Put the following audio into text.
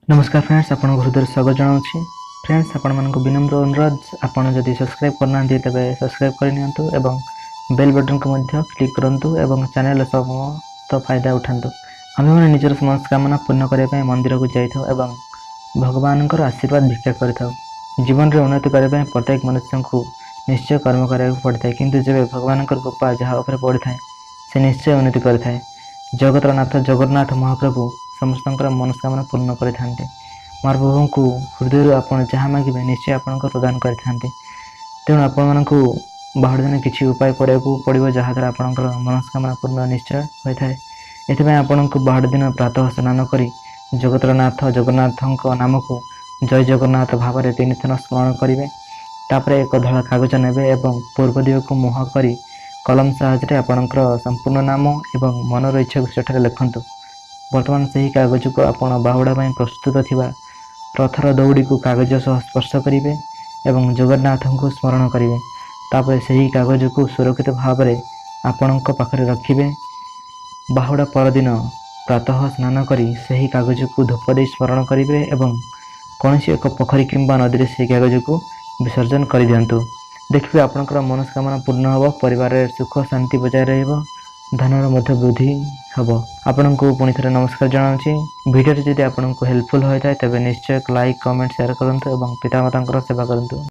नमस्कार फ्रेंड्स, आपण हृदय स्वागत जनावि फ्रेंड्स। आपण मानक विनम्र अनुरोध, आपण जदि सब्सक्राइब करना तेबे सब्सक्राइब करनियंतु एवं बेल बटन को मध्य क्लिक करंतु एवं चैनल समस्त फायदा उठांतु। आम मैंने निजर मनोकामना पूर्ण करने मंदिर को जाइथाउ एवं भगवान आशीर्वाद भिक्षा करिथाउ। जीवन रे उन्नति करने प्रत्येक मनुष्य को निश्चय कर्म करा पड़ता है, किंतु जब भगवान कृपा जहाँ उपर पड़ता है से निश्चय उन्नति करता है। जगतर नाथ जगन्नाथ महाप्रभु समस्त मनोकामना पूर्ण करते। महाप्रभु को हृदय आपड़ जहाँ मांगे निश्चय आपण प्रदान करते। तेणु आपण को बाहर दिन किसी उपाय करा पड़ो जहाँद्वारा आपंकर मनोकामना पूर्ण निश्चय होता है। ये आपण को बाहर दिन प्रातः स्नान कर जगतर नाथ जगन्नाथ नाम को जय जगन्नाथ भाव में 3 थर स्मरण करेंगे। तापर एक धला कागज ने पूर्व दिग को मुह कर कलम साहाय्य आपणकर संपूर्ण नाम एवं मनर इच्छा को सेठारे लिखंतु। वर्तमान से ही कागज को आपण बाहुड़ा प्रस्तुत थिबा रथर दौड़ी को कागज सह स्पर्श करेंगे एवं जगन्नाथ को स्मरण करेंगे। तापर से ही कागज को सुरक्षित भाव में आपण पाखरे रखिए। बाहुड़ा परदिन प्रातः स्नान करी से ही कागज को धूप दे स्मरण करेंगे एवं कौन एक पोखरी किंबा नदी से कागज को विसर्जन कर दिंतु। देखिए आपंकर मनोकामना पूर्ण हम, परिवार सुख शांति बजाय रहा, धनर मध्य वृद्धि हम। आपण को पुणी थे नमस्कार जनावि। वीडियो जदि आपको हेल्पफुल होता है तेज निश्चय लाइक कमेंट शेयर करूँ और पितामाता सेवा करूँ।